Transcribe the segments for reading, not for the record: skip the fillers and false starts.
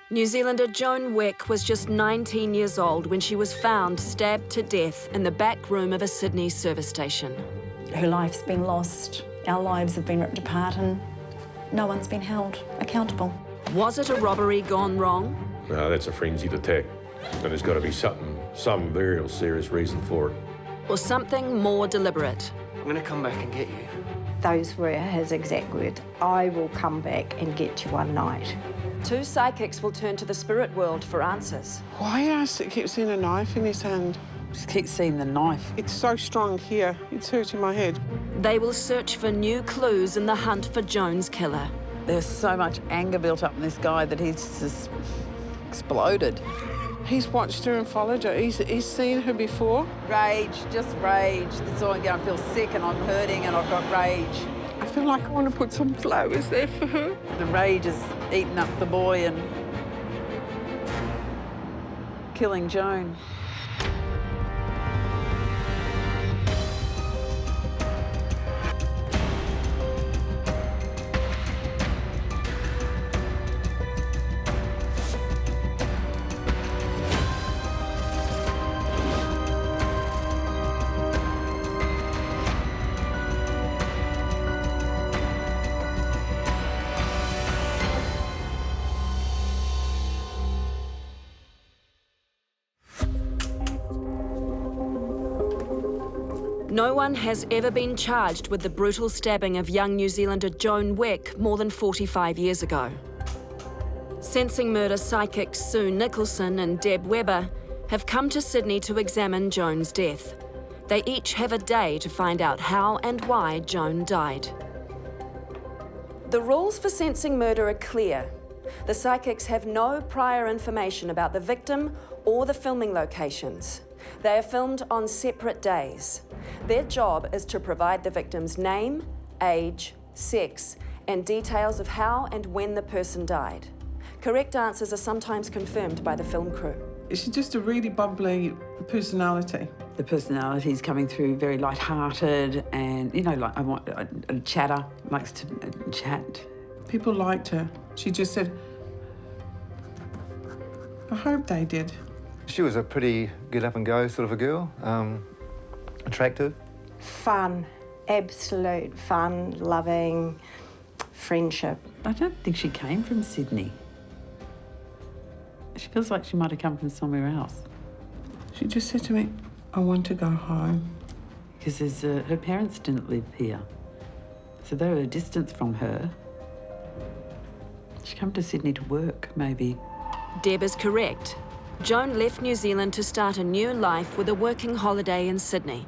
New Zealander Joan Wick was just 19 years old when she was found stabbed to death in the back room of a Sydney service station. Her life's been lost, our lives have been ripped apart, and no one's been held accountable. Was it a robbery gone wrong? No, that's a frenzied attack. And there's got to be some very serious reason for it. Or something more deliberate? I'm going to come back and get you. Those were his exact words. I will come back and get you one night. Two psychics will turn to the spirit world for answers. Why does it keep seeing a knife in his hand? Just keep seeing the knife. It's so strong here. It's hurting my head. They will search for new clues in the hunt for Joan's killer. There's so much anger built up in this guy that he's just exploded. He's watched her and followed her. He's seen her before. Rage, just rage. That's all I'm going. I feel sick and I'm hurting and I've got rage. I feel like I want to put some flowers there for her. The rage is eating up the boy and killing Joan. No one has ever been charged with the brutal stabbing of young New Zealander Joan Wick more than 45 years ago. Sensing murder psychics Sue Nicholson and Deb Weber have come to Sydney to examine Joan's death. They each have a day to find out how and why Joan died. The rules for sensing murder are clear. The psychics have no prior information about the victim or the filming locations. They are filmed on separate days. Their job is to provide the victim's name, age, sex, and details of how and when the person died. Correct answers are sometimes confirmed by the film crew. She's just a really bubbly personality. The personality's coming through very light-hearted and, you know, like I want a chatter, likes to chat. People liked her. She just said, I hope they did. She was a pretty get-up-and-go sort of a girl, attractive. Fun, absolute fun, loving, friendship. I don't think she came from Sydney. She feels like she might have come from somewhere else. She just said to me, I want to go home. Because her parents didn't live here, so they were a distance from her. She came to Sydney to work, maybe. Deb is correct. Joan left New Zealand to start a new life with a working holiday in Sydney.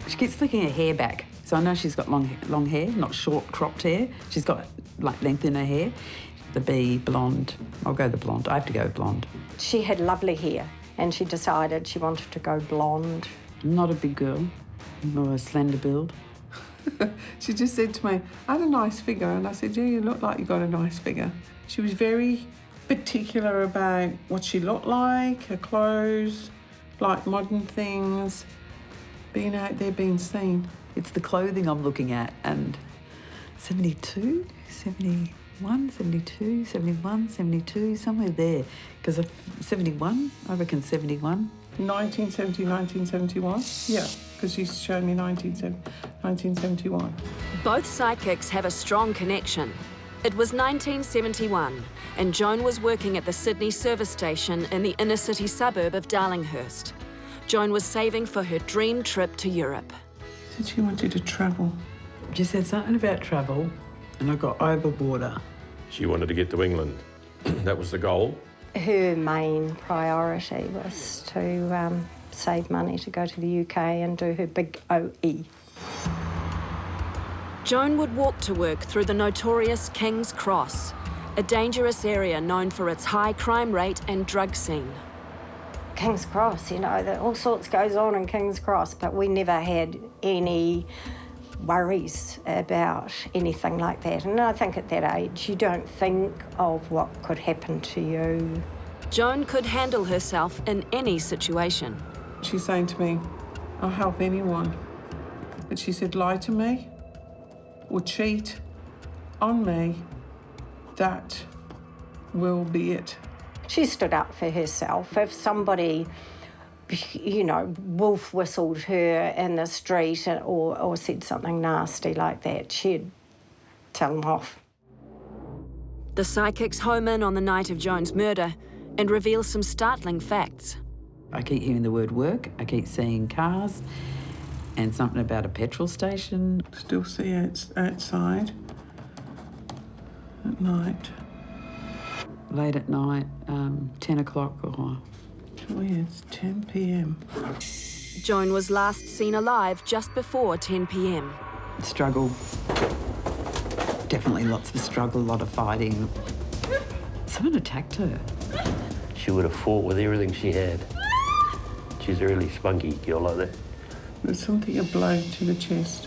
She keeps flicking her hair back, so I know she's got long hair, not short cropped hair. She's got like length in her hair. The B, blonde. I'll go the blonde. I have to go blonde. She had lovely hair and she decided she wanted to go blonde. I'm not a big girl, more a slender build. She just said to me, I had a nice figure, and I said, yeah, you look like you got a nice figure. She was very particular about what she looked like, her clothes, like modern things, being out there, being seen. It's the clothing I'm looking at, and 72, 71, 72, 71, 72, somewhere there. Because 71, I reckon 71. 1970, 1971, yeah, because she's shown me 1971. Both psychics have a strong connection. It was 1971, and Joan was working at the Sydney service station in the inner city suburb of Darlinghurst. Joan was saving for her dream trip to Europe. She said she wanted to travel. She said something about travel, and I got over water. She wanted to get to England. That was the goal. Her main priority was to save money to go to the UK and do her big OE. Joan would walk to work through the notorious King's Cross, a dangerous area known for its high crime rate and drug scene. King's Cross, you know, all sorts goes on in King's Cross, but we never had any worries about anything like that. And I think at that age, you don't think of what could happen to you. Joan could handle herself in any situation. She's saying to me, I'll help anyone. But she said, lie to me or cheat on me, that will be it. She stood up for herself. If somebody, you know, wolf whistled her in the street or said something nasty like that, she'd tell them off. The psychics home in on the night of Joan's murder and reveal some startling facts. I keep hearing the word work, I keep seeing cars and something about a petrol station. Still see it outside at night. Late at night, 10 o'clock or... Oh yeah, it's 10 p.m. Joan was last seen alive just before 10 p.m. Struggle. Definitely lots of struggle, a lot of fighting. Someone attacked her. She would have fought with everything she had. She's a really spunky girl like that. There's something, a blow to the chest.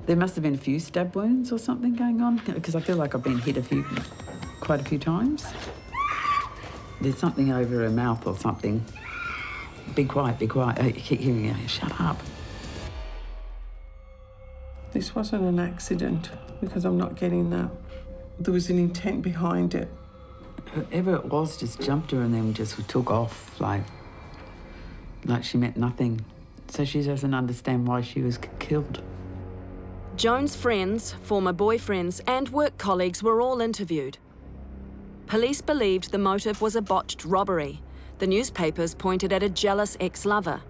There must have been a few stab wounds or something going on, because I feel like I've been hit quite a few times. There's something over her mouth or something. Be quiet, be quiet. I keep hearing her, shut up. This wasn't an accident, because I'm not getting that. There was an intent behind it. Whoever it was just jumped her and then just took off, like she meant nothing. So she doesn't understand why she was killed. Joan's friends, former boyfriends and work colleagues were all interviewed. Police believed the motive was a botched robbery. The newspapers pointed at a jealous ex-lover.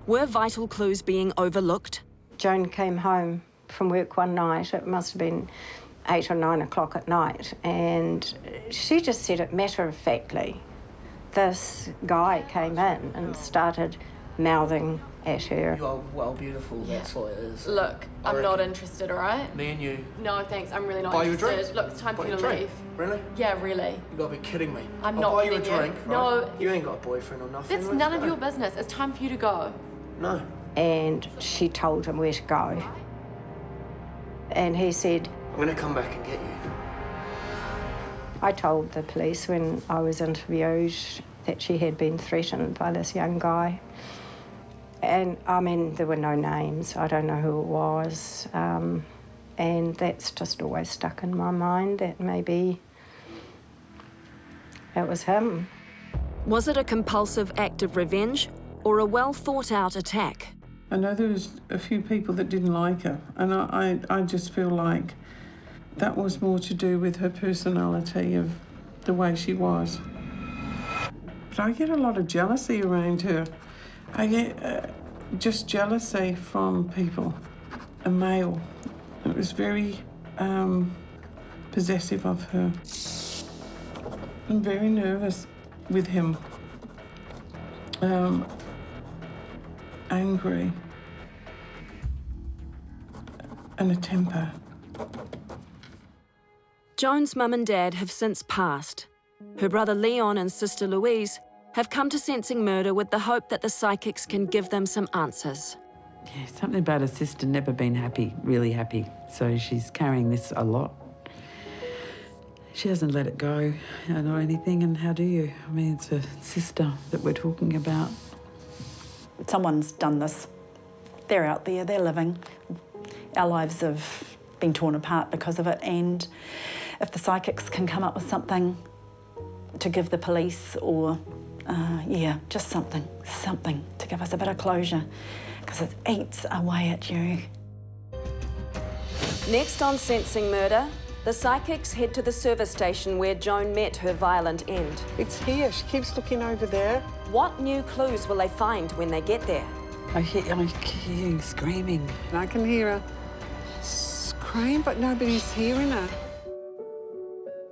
Were vital clues being overlooked? Joan came home from work one night, it must have been 8 or 9 o'clock at night, and she just said it matter-of-factly. This guy came in and started mouthing at her. You are well beautiful, that's what it is. Look, I'm not interested, all right? Me and you. No, thanks, I'm really not Buy you a interested. drink? Look, it's time for you to Drink? leave. Really? Yeah, really. You gotta be kidding me. I'm I'll not buy you a kidding you. drink, right? No. You ain't got a boyfriend or nothing. That's Let's none of go. your business. It's time for you to go. No. And she told him where to go. And he said, I'm gonna come back and get you. I told the police when I was interviewed that she had been threatened by this young guy. And, I mean, there were no names. I don't know who it was. And that's just always stuck in my mind, that maybe it was him. Was it a compulsive act of revenge or a well-thought-out attack? I know there was a few people that didn't like her, and I just feel like that was more to do with her personality, of the way she was. But I get a lot of jealousy around her. I get just jealousy from people, a male. It was very possessive of her. I'm very nervous with him. Angry and a temper. Joan's mum and dad have since passed. Her brother Leon and sister Louise have come to Sensing Murder with the hope that the psychics can give them some answers. Yeah, something about her sister never been happy, really happy. So she's carrying this a lot. She hasn't let it go or anything, and how do you? I mean, it's a sister that we're talking about. Someone's done this. They're out there, they're living. Our lives have been torn apart because of it, and if the psychics can come up with something to give the police, or, just something to give us a bit of closure, because it eats away at you. Next on Sensing Murder, the psychics head to the service station where Joan met her violent end. It's here. She keeps looking over there. What new clues will they find when they get there? I hear you screaming. I can hear her scream, but nobody's hearing her.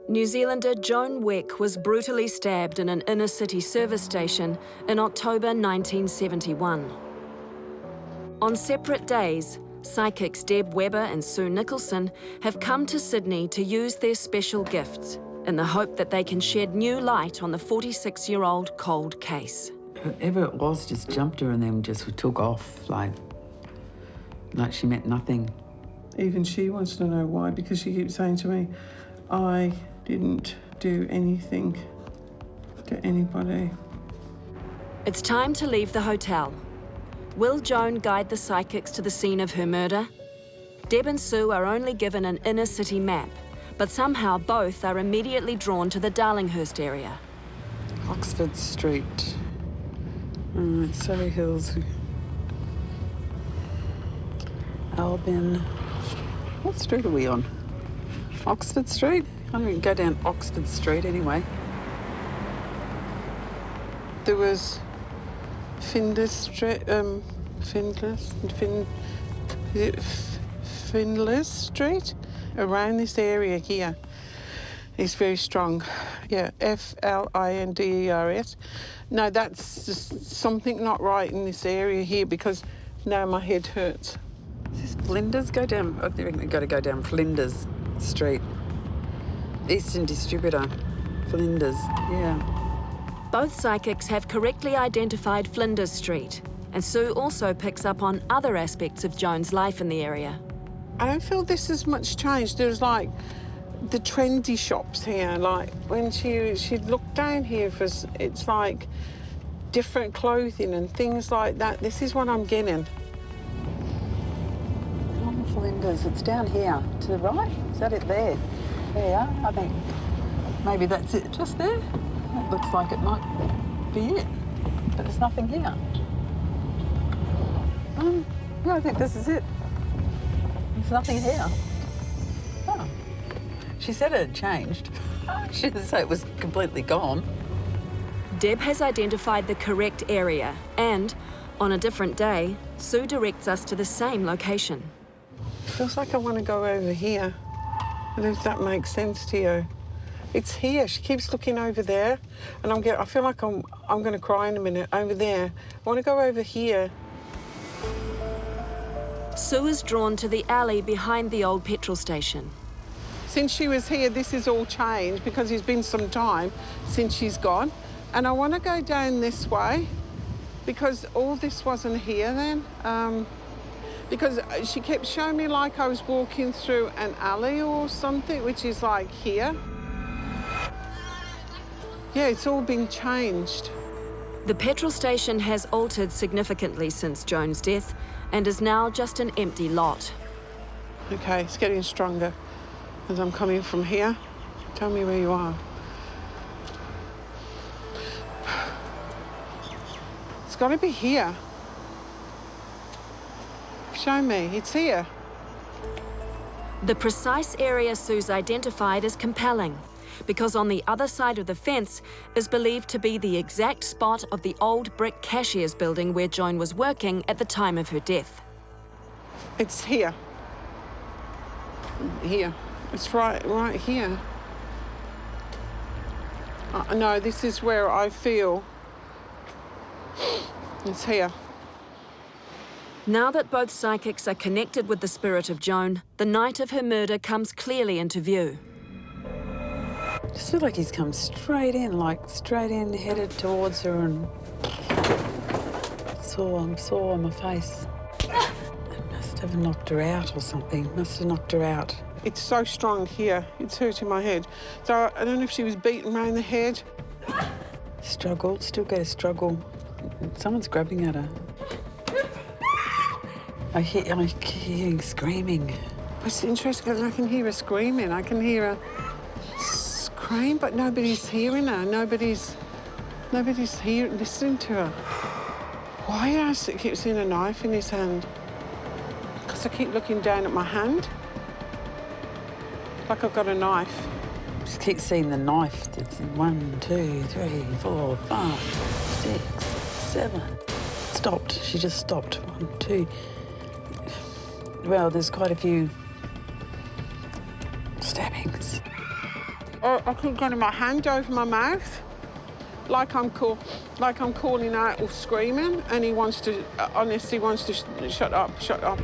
New Zealander Joan Wick was brutally stabbed in an inner-city service station in October 1971. On separate days, psychics Deb Weber and Sue Nicholson have come to Sydney to use their special gifts in the hope that they can shed new light on the 46-year-old cold case. Whoever it was just jumped her and then just took off, like she meant nothing. Even she wants to know why, because she keeps saying to me, I didn't do anything to anybody. It's time to leave the hotel. Will Joan guide the psychics to the scene of her murder? Deb and Sue are only given an inner-city map, but somehow both are immediately drawn to the Darlinghurst area. Oxford Street. Surrey Hills. Albin. What street are we on? Oxford Street? I don't even go down Oxford Street anyway. There was Findless Street, Findless Street? Around this area here is very strong. Yeah, Flinders. No, that's just something not right in this area here because now my head hurts. Is this Flinders? Go down, I think we've got to go down Flinders Street. Eastern Distributor, Flinders, yeah. Both psychics have correctly identified Flinders Street, and Sue also picks up on other aspects of Joan's life in the area. I don't feel this has much changed. There's like the trendy shops here. Like when she'd look down here for, it's like different clothing and things like that. This is what I'm getting. Oh, Flinders, it's down here to the right. Is that it there? There you are, I think. Maybe that's it just there. That looks like it might be it, but there's nothing here. Yeah, I think this is it. There's nothing here. Oh. She said it had changed. She didn't say it was completely gone. Deb has identified the correct area and, on a different day, Sue directs us to the same location. Feels like I want to go over here. I don't know if that makes sense to you. It's here. She keeps looking over there, and I feel like I'm going to cry in a minute. Over there. I want to go over here. Sue is drawn to the alley behind the old petrol station. Since she was here, this has all changed because it's been some time since she's gone. And I want to go down this way because all this wasn't here then. Because she kept showing me like I was walking through an alley or something, which is like here. Yeah, it's all been changed. The petrol station has altered significantly since Joan's death and is now just an empty lot. Okay, it's getting stronger as I'm coming from here. Tell me where you are. It's got to be here. Show me, it's here. The precise area Sue's identified is compelling because on the other side of the fence is believed to be the exact spot of the old brick cashier's building where Joan was working at the time of her death. It's here. Here. It's right here. No, this is where I feel. It's here. Now that both psychics are connected with the spirit of Joan, the night of her murder comes clearly into view. I just feel like he's come straight in, headed towards her, and saw my face. It must have knocked her out or something. Must have knocked her out. It's so strong here. It's hurting my head. So I don't know if she was beaten around the head. Struggle, still got to struggle. Someone's grabbing at her. I hear screaming. It's interesting because I can hear her screaming. I can hear her scream, but nobody's hearing her. Nobody's listening to her. Why else it keeps seeing a knife in his hand? Because I keep looking down at my hand. Like I've got a knife. Just keep seeing the knife. It's 1, 2, 3, 4, 5, 6, 7. Stopped. She just stopped. 1, 2. Well, there's quite a few stabbings. I keep getting my hand over my mouth, like I'm calling out or screaming, and he wants to, honestly wants to shut up, shut up.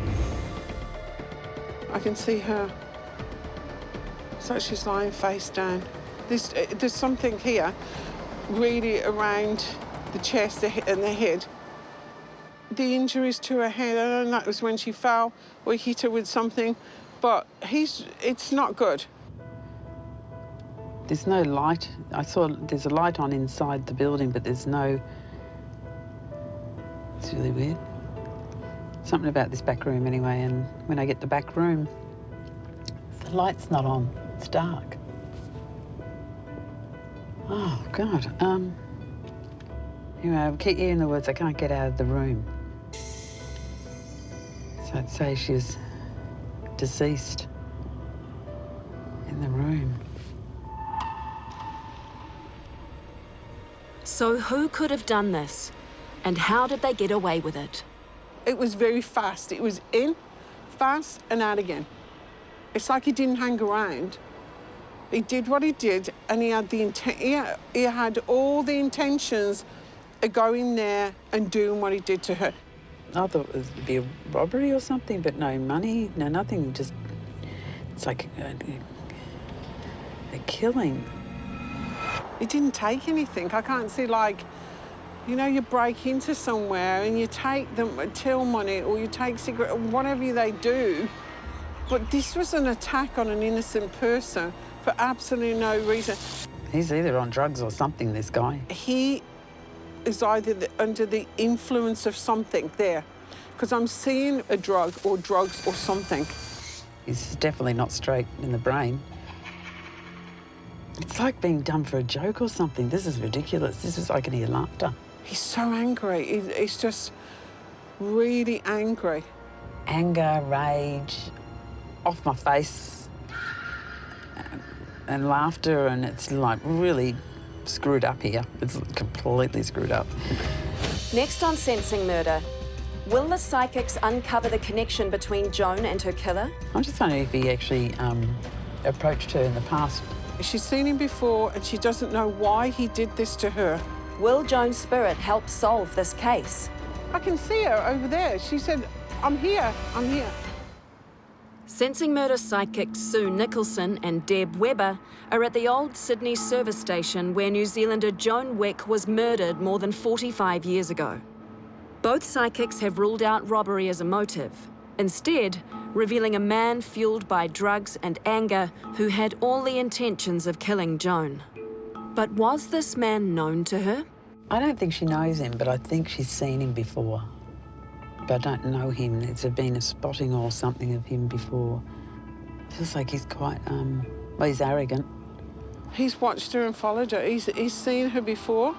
I can see her. It's like she's lying face down. There's something here, really around the chest and the head. The injuries to her head, I don't know, that was when she fell or hit her with something, but it's not good. There's no light. I saw there's a light on inside the building, but there's no... It's really weird. Something about this back room anyway, and when I get the back room, the light's not on. It's dark. Oh, God. Anyway, I'll keep you in the woods. I can't get out of the room. So I'd say she's deceased in the room. So who could have done this? And how did they get away with it? It was very fast. It was in, fast, and out again. It's like he didn't hang around. He did what he did, and he had he had all the intentions of going there and doing what he did to her. I thought it would be a robbery or something, but no money, no nothing. Just it's like a killing. He didn't take anything. I can't see, like, you know, you break into somewhere and you take them till money or you take cigarette, whatever they do. But this was an attack on an innocent person for absolutely no reason. He's either on drugs or something, this guy. He is either under the influence of something there, because I'm seeing a drug or drugs or something. He's definitely not straight in the brain. It's like being done for a joke or something. This is ridiculous. This is, I can hear laughter. He's so angry. He's just really angry. Anger, rage, off my face, and laughter, and it's like really screwed up here. It's completely screwed up. Next on Sensing Murder, will the psychics uncover the connection between Joan and her killer? I'm just wondering if he actually approached her in the past. She's seen him before and she doesn't know why he did this to her. Will Joan's spirit help solve this case? I can see her over there. She said, I'm here, I'm here. Sensing Murder psychics Sue Nicholson and Deb Webber are at the old Sydney service station where New Zealander Joan Wick was murdered more than 45 years ago. Both psychics have ruled out robbery as a motive, instead revealing a man fueled by drugs and anger who had all the intentions of killing Joan. But was this man known to her? I don't think she knows him, but I think she's seen him before. But I don't know him. There's been a spotting or something of him before. Feels like he's quite, well, he's arrogant. He's watched her and followed her. He's seen her before,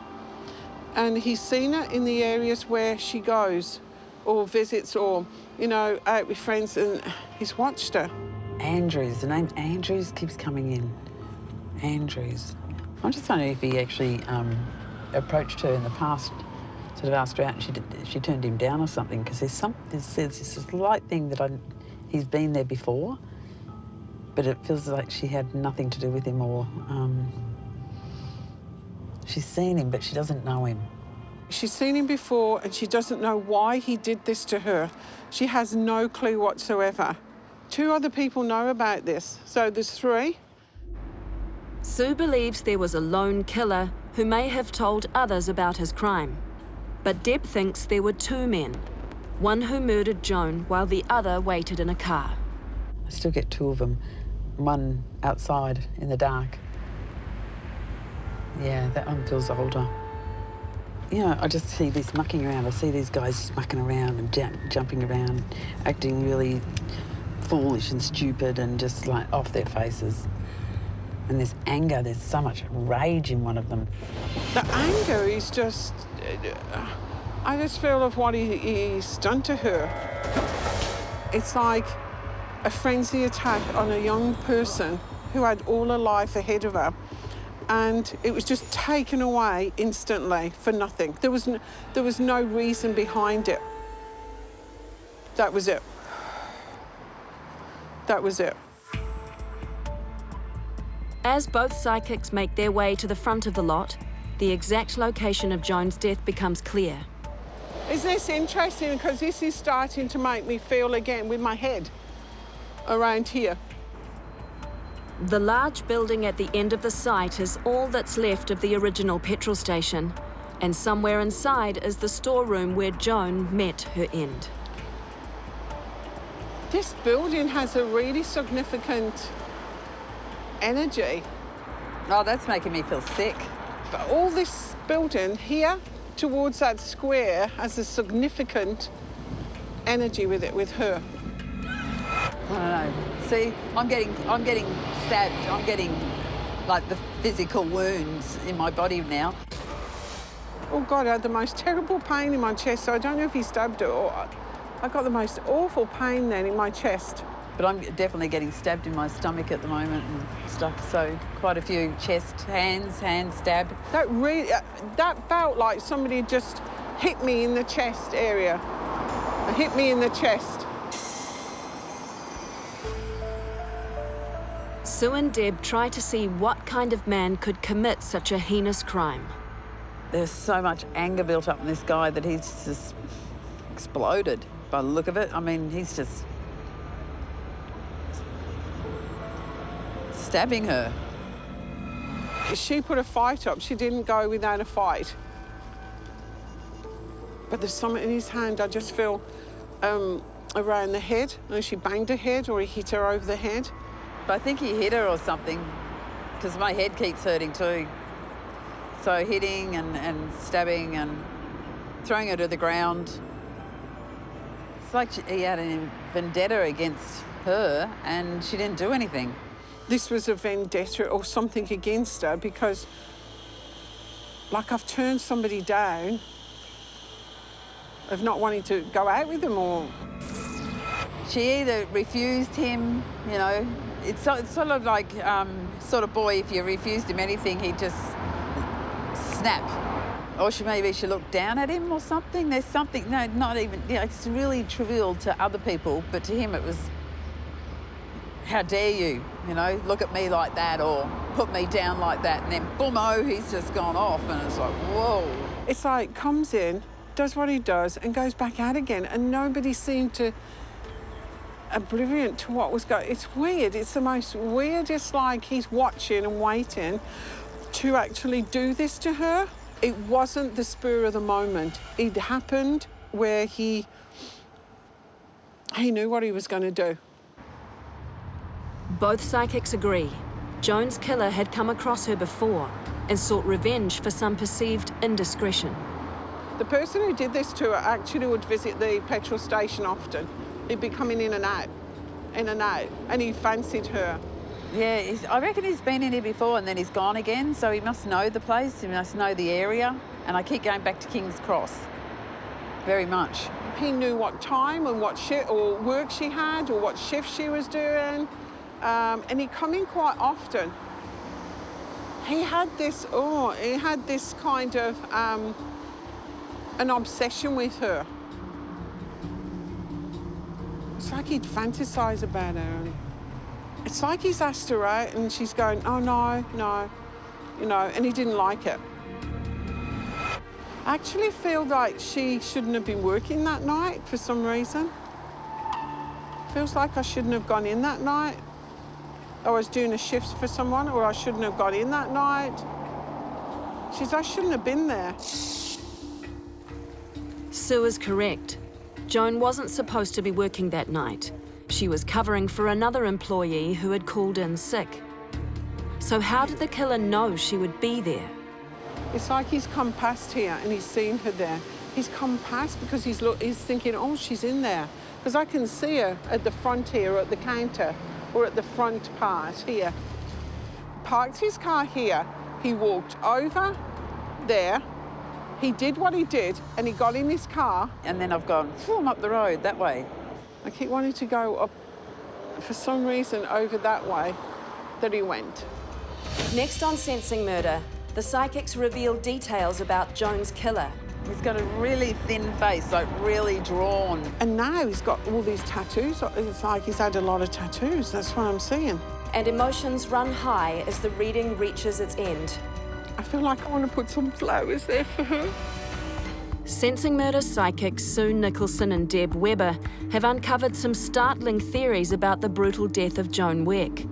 and he's seen her in the areas where she goes or visits or, you know, out with friends, and he's watched her. Andrews, the name Andrews keeps coming in. Andrews. I'm just wondering if he actually approached her in the past, sort of asked her out, and she turned him down or something, because there's this slight thing that he's been there before, but it feels like she had nothing to do with him, or she's seen him, but she doesn't know him. She's seen him before and she doesn't know why he did this to her. She has no clue whatsoever. 2 other people know about this, so there's 3. Sue believes there was a lone killer who may have told others about his crime. But Deb thinks there were 2 men, one who murdered Joan while the other waited in a car. I still get 2 of them, one outside in the dark. Yeah, that one feels older. You know, I just see this mucking around. I see these guys just mucking around and jumping around, acting really foolish and stupid and just like off their faces. And there's anger, there's so much rage in one of them. The anger is just, I just feel of what he's done to her. It's like a frenzy attack on a young person who had all her life ahead of her, and it was just taken away instantly for nothing. There was no reason behind it. That was it. That was it. As both psychics make their way to the front of the lot, the exact location of Joan's death becomes clear. Isn't this interesting? Because this is starting to make me feel again with my head around here. The large building at the end of the site is all that's left of the original petrol station, and somewhere inside is the storeroom where Joan met her end. This building has a really significant energy. Oh, that's making me feel sick. But all this building here towards that square has a significant energy with it, with her. I don't know. See, I'm getting stabbed. I'm getting, like, the physical wounds in my body now. Oh, God, I had the most terrible pain in my chest, so I don't know if he stabbed her or... I got the most awful pain then in my chest. But I'm definitely getting stabbed in my stomach at the moment and stuff, so quite a few chest, hand stab. That felt like somebody just hit me in the chest area. Hit me in the chest. Sue and Deb try to see what kind of man could commit such a heinous crime. There's so much anger built up in this guy that he's just exploded by the look of it. I mean, he's just stabbing her. She put a fight up. She didn't go without a fight. But there's something in his hand, I just feel, around the head. And she banged her head or he hit her over the head. But I think he hit her or something, because my head keeps hurting too. So hitting and stabbing and throwing her to the ground. It's like he had a vendetta against her and she didn't do anything. This was a vendetta or something against her because, like, I've turned somebody down of not wanting to go out with them or... She either refused him, you know, it's sort of like sort of boy, if you refused him anything, he'd just snap. Or maybe she looked down at him or something. There's something, no, not even, you know, it's really trivial to other people, but to him it was, how dare you, you know, look at me like that or put me down like that. And then boom-o, he's just gone off and it's like, whoa. It's like, comes in, does what he does and goes back out again and nobody seemed to oblivion to what was going. It's weird. It's the most weirdest, like he's watching and waiting to actually do this to her. It wasn't the spur of the moment. It happened where he knew what he was going to do. Both psychics agree. Joan's killer had come across her before and sought revenge for some perceived indiscretion. The person who did this to her actually would visit the petrol station often. He'd be coming in and out, and he fancied her. Yeah, I reckon he's been in here before and then he's gone again, so he must know the place, he must know the area, and I keep going back to King's Cross, very much. He knew what time and what shift or work she had or what shift she was doing, and he'd come in quite often. He had this kind of an obsession with her. It's like he'd fantasize about her. It's like he's asked her out and she's going, oh, no, no, you know, and he didn't like it. I actually feel like she shouldn't have been working that night for some reason. Feels like I shouldn't have gone in that night. I was doing a shift for someone, or I shouldn't have gone in that night. I shouldn't have been there. Sue is correct. Joan wasn't supposed to be working that night. She was covering for another employee who had called in sick. So how did the killer know she would be there? It's like he's come past here and he's seen her there. He's come past because he's thinking, oh, she's in there. Because I can see her at the front here, or at the counter, or at the front part here. Parked his car here. He walked over there. He did what he did, and he got in his car. And then I've gone, up the road, that way. I keep wanting to go up, for some reason, over that way that he went. Next on Sensing Murder, the psychics reveal details about Joan's killer. He's got a really thin face, like really drawn. And now he's got all these tattoos. It's like he's had a lot of tattoos. That's what I'm seeing. And emotions run high as the reading reaches its end. I feel like I want to put some flowers there for her. Sensing Murder psychics Sue Nicholson and Deb Webber have uncovered some startling theories about the brutal death of Joan Wick.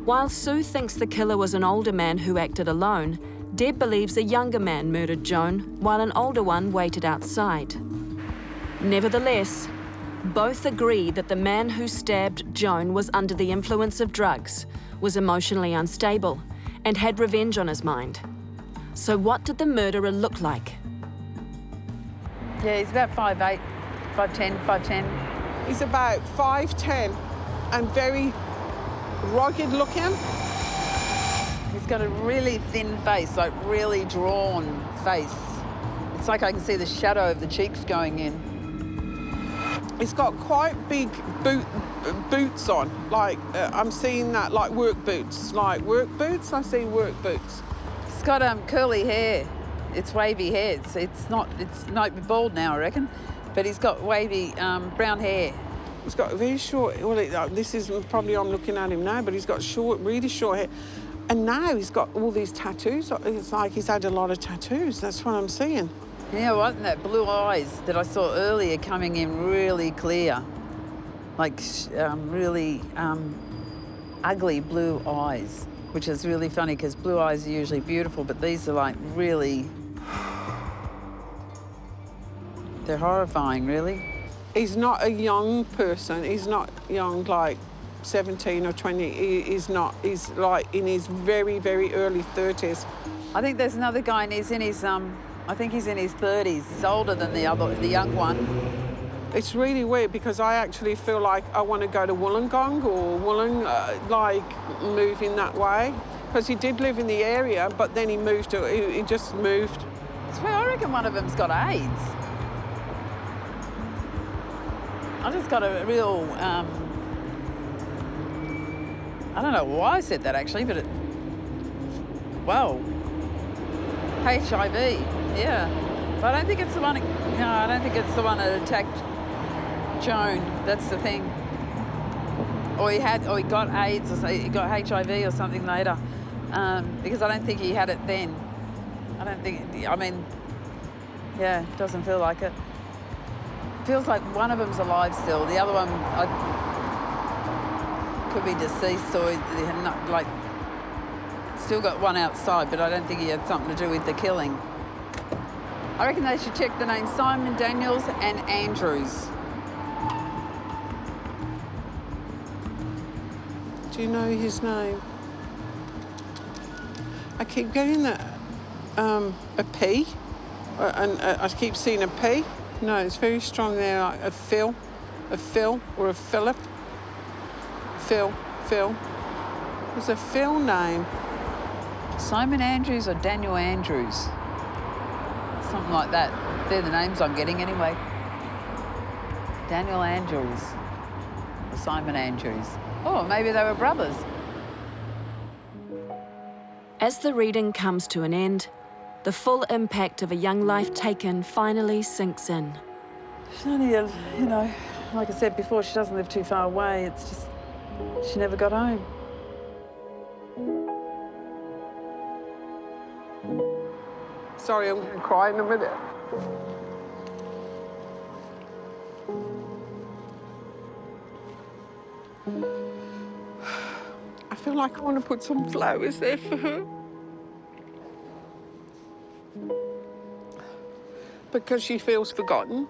While Sue thinks the killer was an older man who acted alone, Deb believes a younger man murdered Joan while an older one waited outside. Nevertheless, both agree that the man who stabbed Joan was under the influence of drugs, was emotionally unstable, and had revenge on his mind. So what did the murderer look like? Yeah, he's about 5'8", 5'10", 5'10". He's about 5'10", and very rugged looking. He's got a really thin face, like really drawn face. It's like I can see the shadow of the cheeks going in. He's got quite big boots on. Like, I'm seeing that, like work boots. Like work boots, I see work boots. He's got curly hair. It's wavy hair. It's might be bald now, I reckon. But he's got wavy brown hair. He's got very short, well, this is probably I'm looking at him now, but he's got short, really short hair. And now he's got all these tattoos. It's like he's had a lot of tattoos. That's what I'm seeing. You know what? And that blue eyes that I saw earlier coming in really clear. Like really ugly blue eyes, which is really funny because blue eyes are usually beautiful, but these are like really... They're horrifying, really. He's not a young person. He's not young, like 17 or 20. He's not. He's like in his very, very early 30s. I think there's another guy and he's in his, I think he's in his 30s. He's older than the young one. It's really weird because I actually feel like I want to go to Wollongong or like move in that way. Because he did live in the area, but then he moved he just moved. I reckon one of them's got AIDS. I just got a real, I don't know why I said that actually, but wow. HIV, yeah. But I don't think it's the one, no, I don't think it's the one that attacked Joan. That's the thing. Or he got AIDS, or he got HIV or something later. Because I don't think he had it then. Yeah, it doesn't feel like it. Feels like one of them's alive still. The other one could be deceased or like still got one outside, but I don't think he had something to do with the killing. I reckon they should check the names Simon, Daniels and Andrews. Do you know his name? I keep getting that, a P, and I keep seeing a P. No, it's very strong there, like a Phil or a Philip. Phil. There's a Phil name. Simon Andrews or Daniel Andrews? Something like that. They're the names I'm getting anyway. Daniel Andrews or Simon Andrews. Oh, maybe they were brothers. As the reading comes to an end, the full impact of a young life taken finally sinks in. She's only, you know, like I said before, she doesn't live too far away. It's just, she never got home. Sorry, I'm going to cry in a minute. I feel like I want to put some flowers there for her. Because she feels forgotten.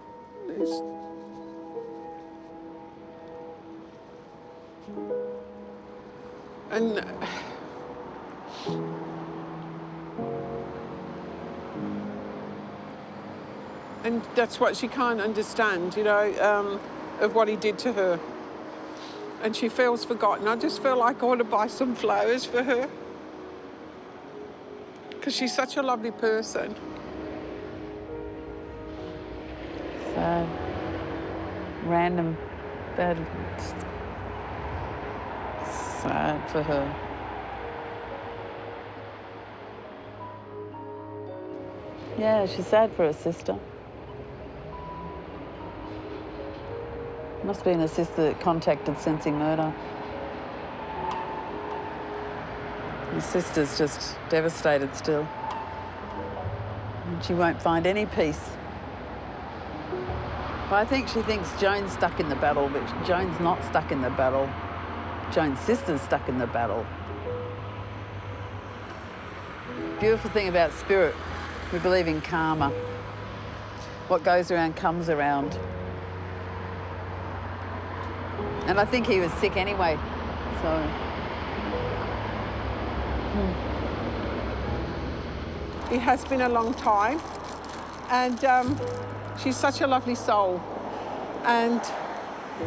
And that's what she can't understand, you know, of what he did to her. And she feels forgotten. I just feel like I want to buy some flowers for her. Because she's such a lovely person. Sad. Random. Bad. Sad for her. Yeah, she's sad for her sister. Must have been her sister that contacted Sensing Murder. His sister's just devastated still. And she won't find any peace. But I think she thinks Joan's stuck in the battle, but Joan's not stuck in the battle. Joan's sister's stuck in the battle. Beautiful thing about spirit, we believe in karma. What goes around comes around. And I think he was sick anyway, so. It has been a long time, and she's such a lovely soul, and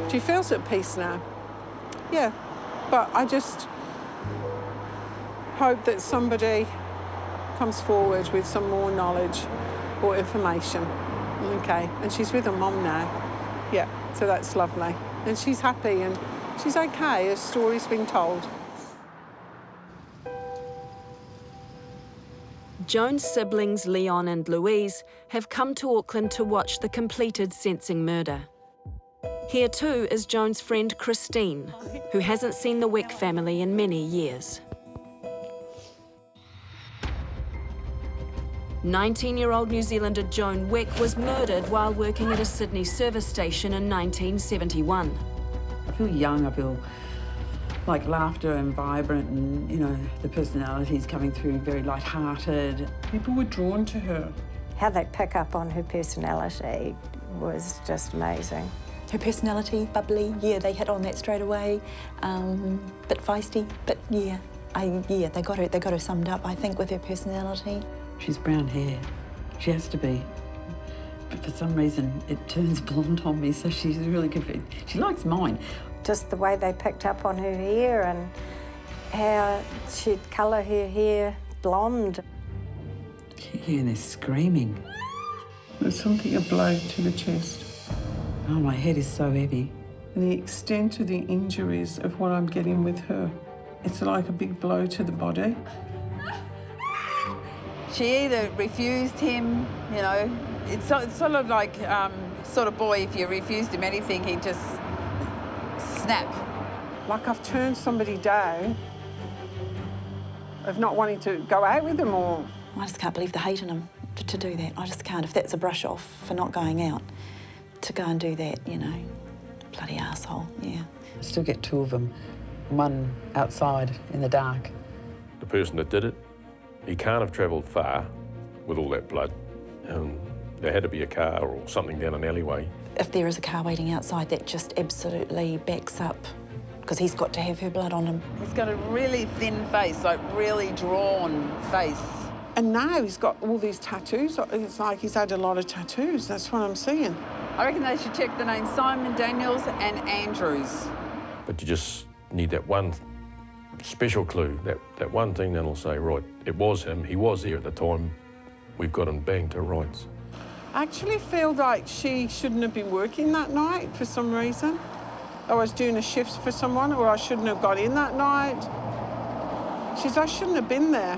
she feels at peace now. Yeah, but I just hope that somebody comes forward with some more knowledge or information. Okay, and she's with her mum now. Yeah, so that's lovely. And she's happy and she's okay. Her story's been told. Joan's siblings, Leon and Louise, have come to Auckland to watch the completed Sensing murder. Here too is Joan's friend Christine, who hasn't seen the Wick family in many years. 19-year-old New Zealander Joan Wick was murdered while working at a Sydney service station in 1971. I feel young, I feel like laughter and vibrant and, you know, the personality's coming through, very light-hearted. People were drawn to her. How they pick up on her personality was just amazing. Her personality, bubbly, yeah, they hit on that straight away. Bit feisty, but yeah, they got her summed up, I think, with her personality. She's brown hair. She has to be. But for some reason, it turns blonde on me, so she's really good. She likes mine. Just the way they picked up on her hair and how she'd colour her hair blonde. Yeah, and they're screaming. There's something, a blow to the chest. Oh, my head is so heavy. And the extent of the injuries of what I'm getting with her, it's like a big blow to the body. She either refused him, you know, it's sort of like sort of boy, if you refused him anything, he'd just snap. Like I've turned somebody down of not wanting to go out with them, or... I just can't believe the hate in them to do that. I just can't. If that's a brush off for not going out, to go and do that, you know, bloody arsehole, yeah. I still get two of them, one outside in the dark. The person that did it, he can't have travelled far with all that blood. There had to be a car or something down an alleyway. If there is a car waiting outside, that just absolutely backs up, because he's got to have her blood on him. He's got a really thin face, like really drawn face. And now he's got all these tattoos. It's like he's had a lot of tattoos. That's what I'm seeing. I reckon they should check the names Simon, Daniels and Andrews. But you just need that one special clue, that one thing that'll say, right, it was him, he was here at the time, we've got him banged to rights. I actually feel like she shouldn't have been working that night for some reason. I was doing a shift for someone, or I shouldn't have got in that night. I shouldn't have been there.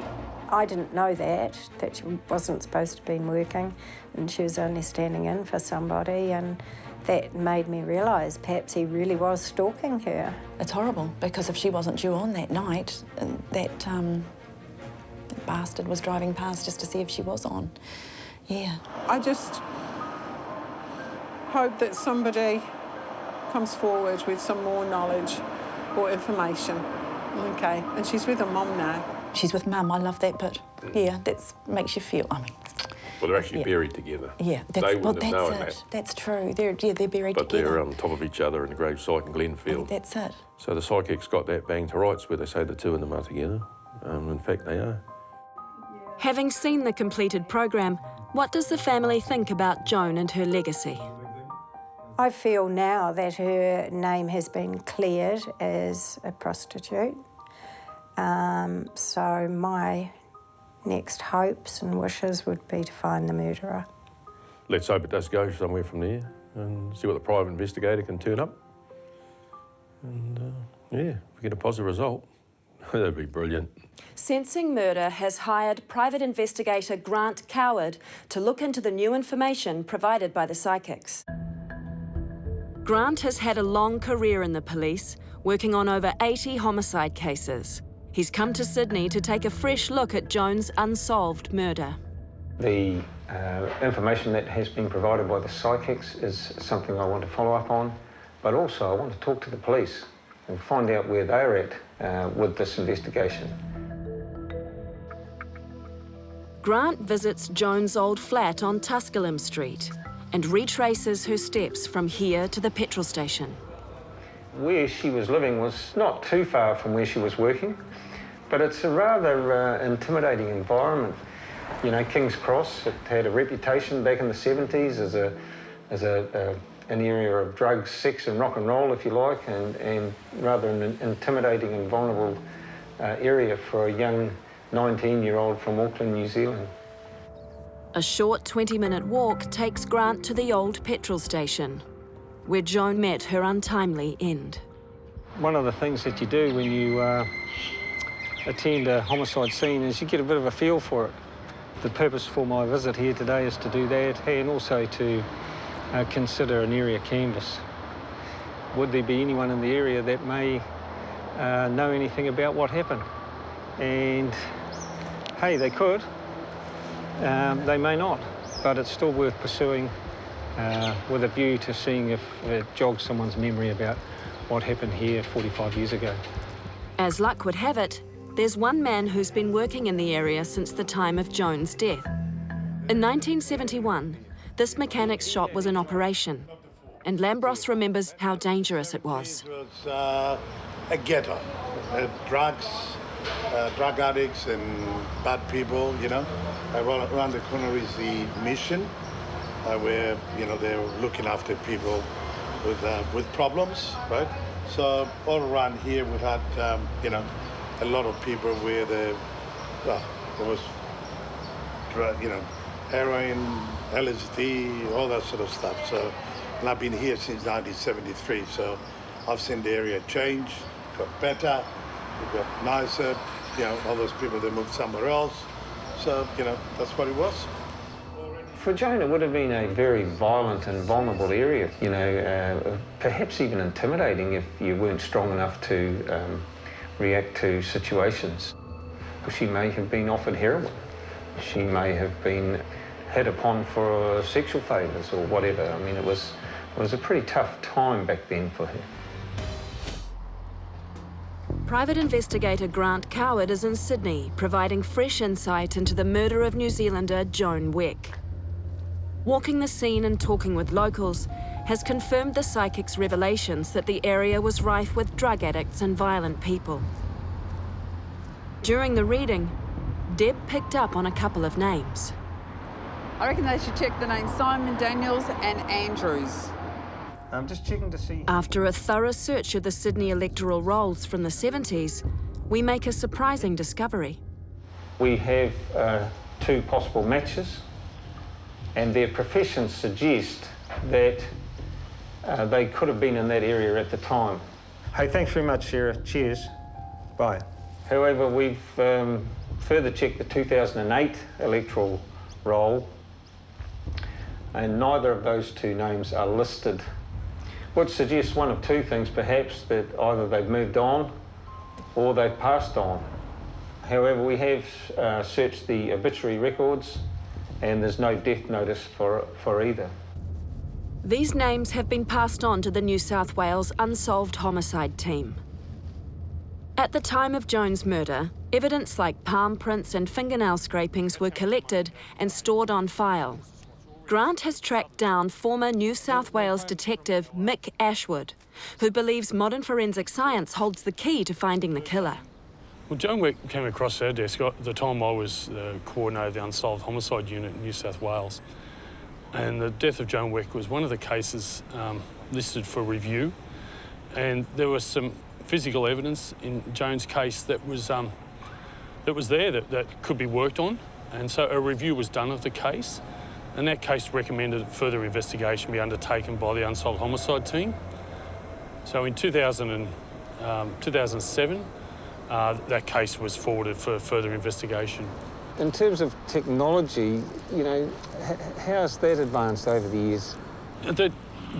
I didn't know that she wasn't supposed to be working and she was only standing in for somebody, and that made me realise perhaps he really was stalking her. It's horrible, because if she wasn't due on that night, that bastard was driving past just to see if she was on. Yeah. I just hope that somebody comes forward with some more knowledge or information. Okay, and she's with her mum now. She's with Mum, I love that bit. Yeah, that makes you feel, I mean... Well, they're actually buried together. Yeah, they wouldn't have known that. That's true. They're buried but together. They're on top of each other in the gravesite in Glenfield. That's it. So the psychic's got that banged to rights where they say the two of them are together. In fact, they are. Having seen the completed program, what does the family think about Joan and her legacy? I feel now that her name has been cleared as a prostitute. So my next hopes and wishes would be to find the murderer. Let's hope it does go somewhere from there and see what the private investigator can turn up. And yeah, if we get a positive result, that'd be brilliant. Sensing Murder has hired private investigator Grant Coward to look into the new information provided by the psychics. Grant has had a long career in the police, working on over 80 homicide cases. He's come to Sydney to take a fresh look at Joan's unsolved murder. The information that has been provided by the psychics is something I want to follow up on, but also I want to talk to the police and find out where they're at with this investigation. Grant visits Joan's old flat on Tusculum Street and retraces her steps from here to the petrol station. Where she was living was not too far from where she was working, but it's a rather intimidating environment. You know, King's Cross, it had a reputation back in the 70s as a an area of drugs, sex and rock and roll, if you like, and rather an intimidating and vulnerable area for a young 19-year-old from Auckland, New Zealand. A short 20-minute walk takes Grant to the old petrol station, where Joan met her untimely end. One of the things that you do when you attend a homicide scene is you get a bit of a feel for it. The purpose for my visit here today is to do that, and also to consider an area canvass. Would there be anyone in the area that may know anything about what happened? And hey, they could. They may not, but it's still worth pursuing with a view to seeing if it jogs someone's memory about what happened here 45 years ago. As luck would have it, there's one man who's been working in the area since the time of Joan's death. In 1971, this mechanic's shop was in operation, and Lambros remembers how dangerous it was. It was a ghetto. Drugs, drug addicts and bad people, you know. Around the corner is the mission, where, you know, they're looking after people with problems, right? So all around here we had, you know, a lot of people where there was, you know, heroin, LSD, all that sort of stuff. So, and I've been here since 1973, so I've seen the area change, got better, it got nicer, you know, all those people, they moved somewhere else. So, you know, that's what it was. For Joan, it would have been a very violent and vulnerable area, you know, perhaps even intimidating if you weren't strong enough to react to situations. She may have been offered heroin. She may have been hit upon for sexual favours or whatever. I mean, it was a pretty tough time back then for her. Private investigator Grant Coward is in Sydney, providing fresh insight into the murder of New Zealander Joan Wick. Walking the scene and talking with locals has confirmed the psychic's revelations that the area was rife with drug addicts and violent people. During the reading, Deb picked up on a couple of names. I reckon they should check the names Simon, Daniels and Andrews. I'm just checking to see. After a thorough search of the Sydney electoral rolls from the 70s, we make a surprising discovery. We have two possible matches, and their professions suggest that they could have been in that area at the time. Hey, thanks very much, Sarah. Cheers. Bye. However, we've further checked the 2008 electoral roll, and neither of those two names are listed, which suggests one of two things, perhaps, that either they've moved on or they've passed on. However, we have searched the obituary records, and there's no death notice for either. These names have been passed on to the New South Wales Unsolved Homicide Team. At the time of Joan's murder, evidence like palm prints and fingernail scrapings were collected and stored on file. Grant has tracked down former New South Wales detective Mick Ashwood, who believes modern forensic science holds the key to finding the killer. Well, Joan Wick came across our desk at the time I was the coordinator of the Unsolved Homicide Unit in New South Wales. And the death of Joan Wick was one of the cases listed for review. And there was some physical evidence in Joan's case that was there that could be worked on. And so a review was done of the case. And that case recommended further investigation be undertaken by the Unsolved Homicide Team. So in 2007, that case was forwarded for further investigation. In terms of technology, you know, how's that advanced over the years? The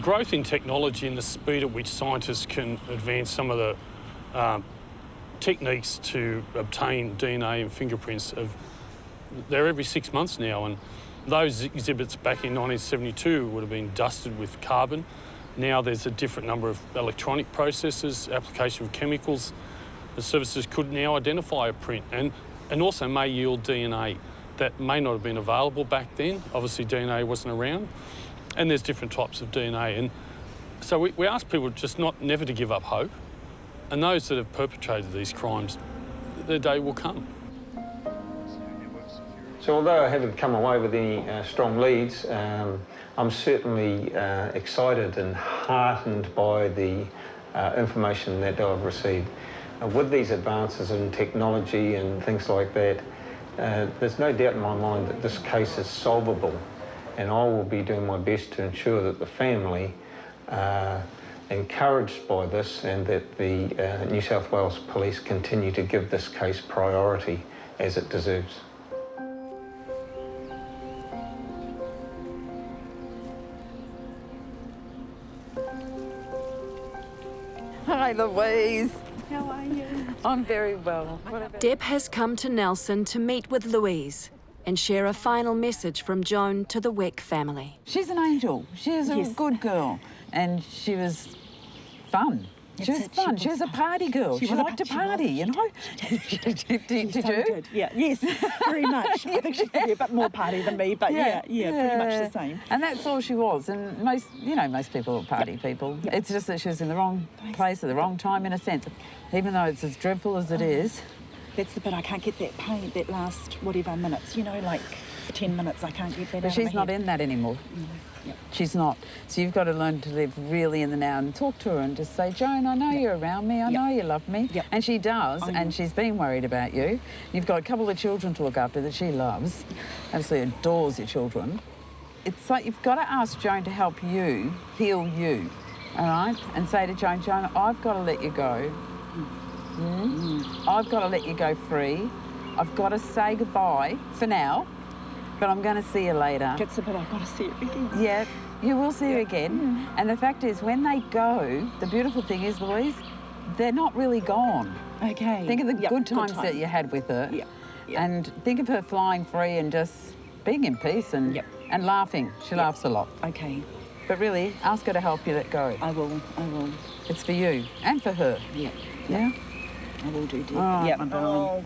growth in technology and the speed at which scientists can advance some of the techniques to obtain DNA and fingerprints, they're every 6 months now. And those exhibits back in 1972 would have been dusted with carbon. Now there's a different number of electronic processes, application of chemicals. The services could now identify a print and also may yield DNA that may not have been available back then. Obviously DNA wasn't around, and there's different types of DNA. And so we ask people just never to give up hope, and those that have perpetrated these crimes, their day will come. So although I haven't come away with any strong leads, I'm certainly excited and heartened by the information that I've received. With these advances in technology and things like that, there's no doubt in my mind that this case is solvable, and I will be doing my best to ensure that the family are encouraged by this and that the New South Wales Police continue to give this case priority as it deserves. Hi, Louise. How are you? I'm very well. Deb has come to Nelson to meet with Louise and share a final message from Joan to the Wick family. She's an angel. She's a good girl, and she was fun. She was fun. She was a party girl. She liked to party, you know? Did you? Good. Yeah, yes, very much. I think she's probably a bit more party than me, but yeah, pretty much the same. And that's all she was. And most people are party people. Yep. It's just that she was in the wrong place at the wrong time, in a sense. Even though it's as dreadful as it is. That's the bit I can't get that pain, that last whatever minutes, you know, like 10 minutes, I can't get that. But she's not in that anymore. Yep. She's not. So you've got to learn to live really in the now and talk to her and just say, Joan, I know you're around me. I know you love me. Yep. And she does, and she's been worried about you. You've got a couple of children to look after that she loves. Absolutely adores your children. It's like you've got to ask Joan to help you heal you, all right? And say to Joan, I've got to let you go. I've got to let you go free. I've got to say goodbye for now, but I'm going to see you later. Gets a bit, I've got to see her again. Yeah, you will see her again. And the fact is, when they go, the beautiful thing is, Louise, they're not really gone. Okay. Think of the good times that you had with her. And think of her flying free and just being in peace and laughing. She laughs a lot. Okay. But really, ask her to help you let go. I will. It's for you and for her. Yeah? I will do, dear. Oh, yeah, my darling.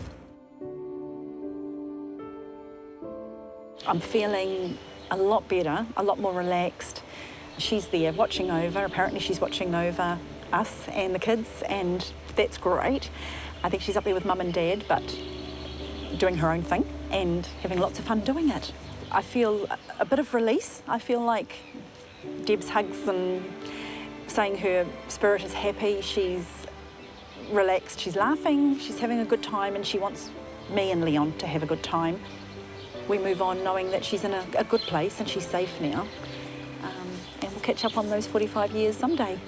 I'm feeling a lot better, a lot more relaxed. She's there watching over. Apparently she's watching over us and the kids, and that's great. I think she's up there with Mum and Dad, but doing her own thing and having lots of fun doing it. I feel a bit of release. I feel like Deb's hugs and saying her spirit is happy. She's relaxed, she's laughing, she's having a good time, and she wants me and Leon to have a good time. We move on knowing that she's in a good place and she's safe now. And we'll catch up on those 45 years someday.